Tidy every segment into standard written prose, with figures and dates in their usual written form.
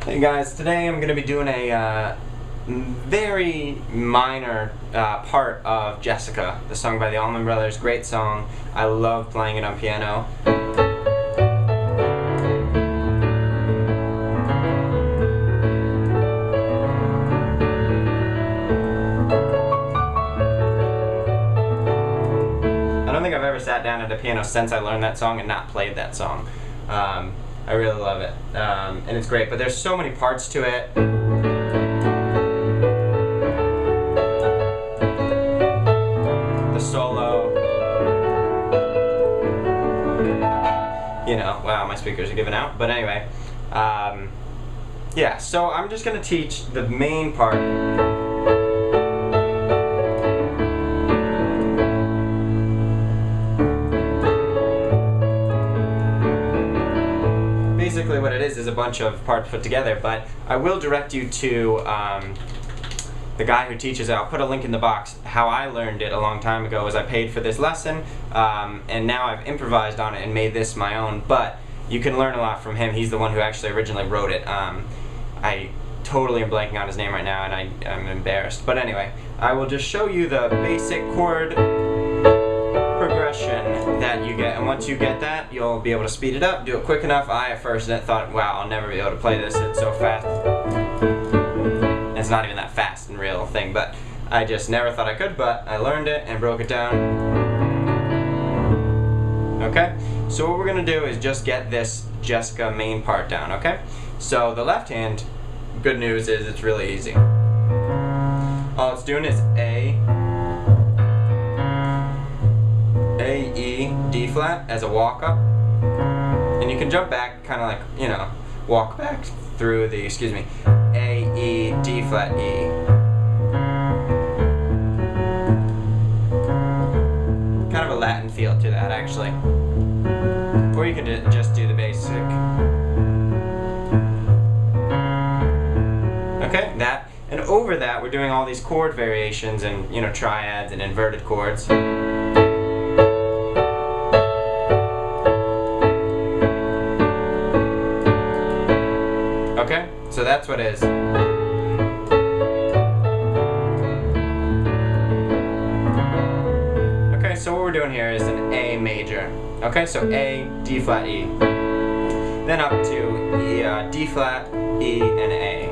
Hey guys, today I'm going to be doing a very minor part of Jessica, the song by the Allman Brothers. Great song. I love playing it on piano. I don't think I've ever sat down at a piano since I learned that song and not played that song. I really love it, and it's great, but there's so many parts to it. The solo, you know, wow, my speakers are giving out, but anyway, yeah, so I'm just going to teach the main part. Basically what it is a bunch of parts put together, but I will direct you to the guy who teaches it. I'll put a link in the box. How I learned it a long time ago is I paid for this lesson, and now I've improvised on it and made this my own, but you can learn a lot from him. He's the one who actually originally wrote it. I totally am blanking on his name right now, and I'm embarrassed. But anyway, I will just show you the basic chord progression that you get, and once you get that, you'll be able to speed it up, do it quick enough. I at first thought, wow, I'll never be able to play this, it's so fast. It's not even that fast in real thing, but I just never thought I could, but I learned it and broke it down. Okay, so what we're gonna do is just get this Jessica main part down, okay? So the left hand, good news is it's really easy. All it's doing is A, E, D flat as a walk up, and you can jump back, kind of like, you know, walk back through the, excuse me, A, E, D flat, E. Kind of a Latin feel to that, actually. Or you can just do the basic. Okay, that, and over that we're doing all these chord variations and, you know, triads and inverted chords. Okay, so that's what it is. Okay, so what we're doing here is an A major. Okay, so A, D flat, E. Then up to E, D flat, E, and A.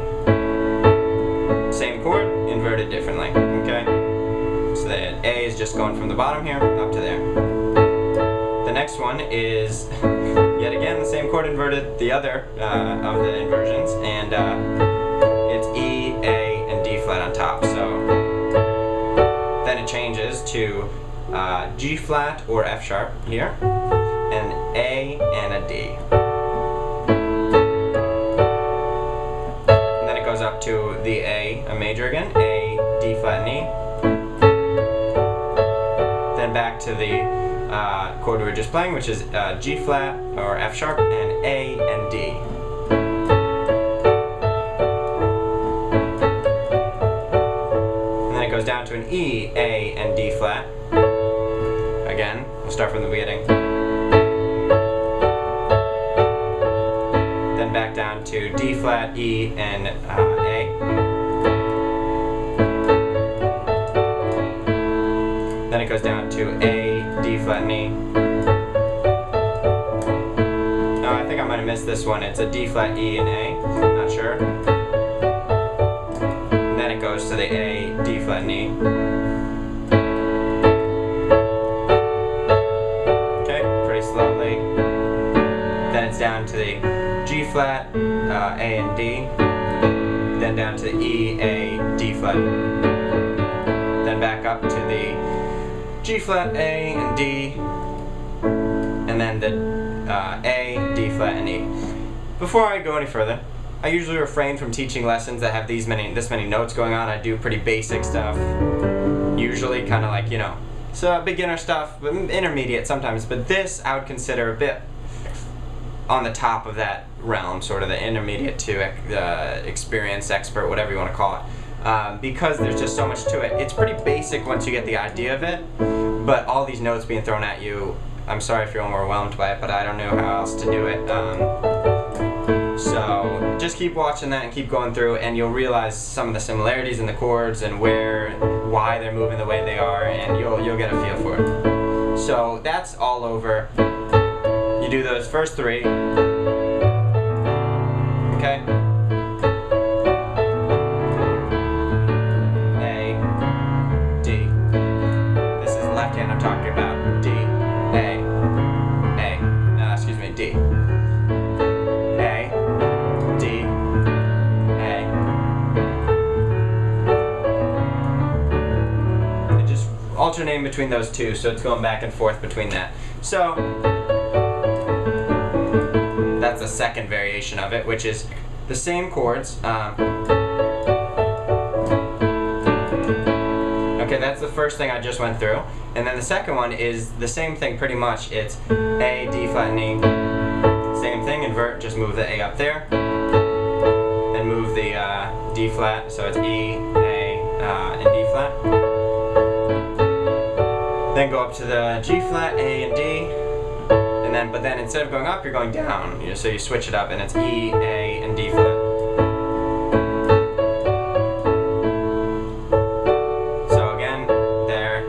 Same chord, inverted differently. Okay, so the A is just going from the bottom here up to there. The next one is yet again the same chord inverted, the other of the inversions, and it's E, A, and D flat on top. So then it changes to G flat or F sharp here, and A and a D. And then it goes up to the A major again, A, D flat, and E. Then back to the chord we were just playing, which is G flat or F sharp, and A and D. And then it goes down to an E, A, and D flat. Again, we'll start from the beginning. Then back down to D flat, E, and A. Then it goes down to A, D flat, and E. No, I think I might have missed this one. It's a D flat, E, and A. Not sure. And then it goes to the A, D flat, and E. Okay, pretty slowly. Then it's down to the G flat, A, and D. Then down to the E, A, D flat. Then back up to the G flat, A, and D, and then the A, D flat, and E. Before I go any further, I usually refrain from teaching lessons that have this many notes going on. I do pretty basic stuff, usually kind of like, you know, so beginner stuff, but intermediate sometimes, but this I would consider a bit on the top of that realm, sort of the intermediate to experienced, expert, whatever you want to call it. Because there's just so much to it. It's pretty basic once you get the idea of it, but all these notes being thrown at you, I'm sorry if you're overwhelmed by it, but I don't know how else to do it. So just just keep watching that and keep going through, and you'll realize some of the similarities in the chords and why they're moving the way they are, and you'll get a feel for it. So that's all over. You do those first three. Okay? A, D. This is the left hand I'm talking about. D, A, excuse me, D. A, D, A. And just alternating between those two, so it's going back and forth between that. So that's the second variation of it, which is the same chords. Okay, that's the first thing I just went through. And then the second one is the same thing pretty much. It's A, D flat, and E. Same thing, invert, just move the A up there. Then move the D flat, so it's E, A, and D flat. Then go up to the G flat, A, and D. But then instead of going up, you're going down. So you switch it up, and it's E, A, and D flat. So again, there,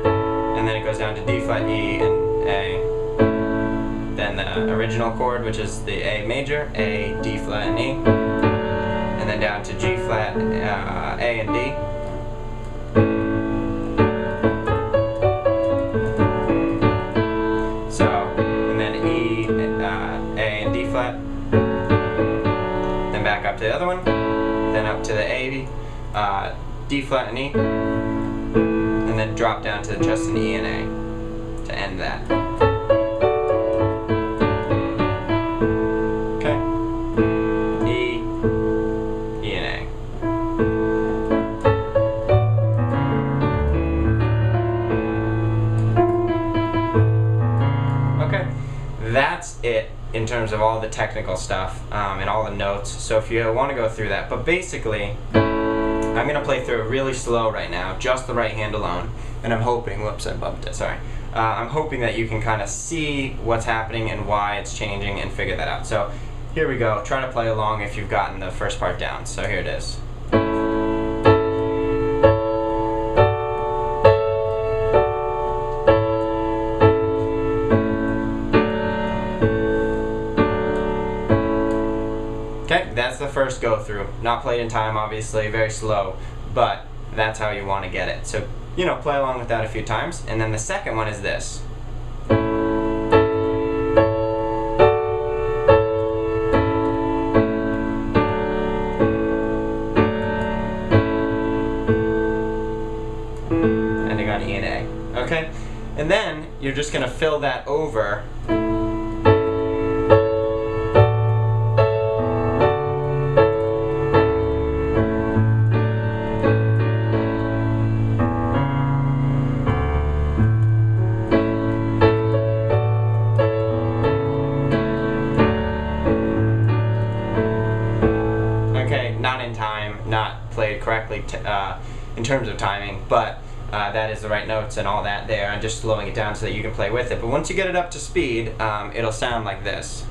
and then it goes down to D flat, E, and A. Then the original chord, which is the A major, A, D flat, and E. And then down to G flat, A, and D. Then back up to the other one, then up to the A, D flat and E, and then drop down to just an E and A to end that. Okay, E, E and A. Okay, that's it in terms of all the technical stuff and all the notes, so if you want to go through that. But basically, I'm going to play through it really slow right now, just the right hand alone, and I'm hoping, whoops, I bumped it, sorry. I'm hoping that you can kind of see what's happening and why it's changing and figure that out. So here we go, try to play along if you've gotten the first part down. So here it is. Okay, that's the first go through. Not played in time, obviously, very slow, but that's how you want to get it. So, you know, play along with that a few times. And then the second one is this. Ending on E and A. Okay? And then you're just going to fill that over. Not in time, not played correctly in terms of timing, but that is the right notes and all that there. I'm just slowing it down so that you can play with it. But once you get it up to speed, it'll sound like this.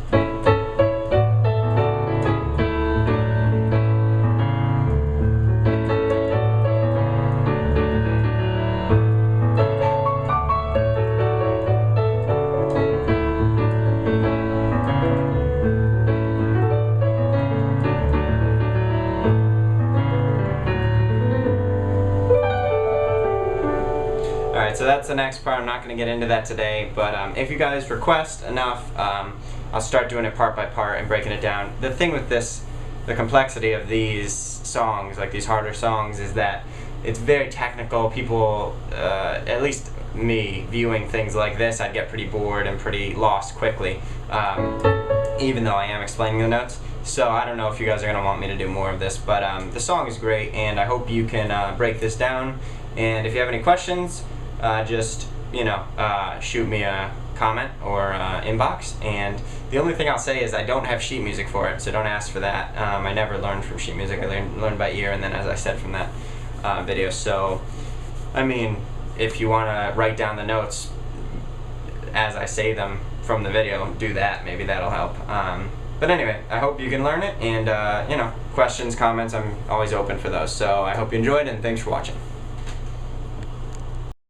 Alright, so that's the next part. I'm not going to get into that today, but if you guys request enough, I'll start doing it part by part and breaking it down. The thing with this, the complexity of these songs, like these harder songs, is that it's very technical. People, at least me, viewing things like this, I'd get pretty bored and pretty lost quickly, even though I am explaining the notes. So I don't know if you guys are going to want me to do more of this, but the song is great, and I hope you can break this down. And if you have any questions, just, you know, shoot me a comment or inbox. And the only thing I'll say is I don't have sheet music for it, so don't ask for that. I never learned from sheet music. I learned by ear, and then, as I said, from that video. So, I mean, if you want to write down the notes as I say them from the video, do that. Maybe that'll help. But anyway, I hope you can learn it, and you know, questions, comments, I'm always open for those. So I hope you enjoyed, and thanks for watching.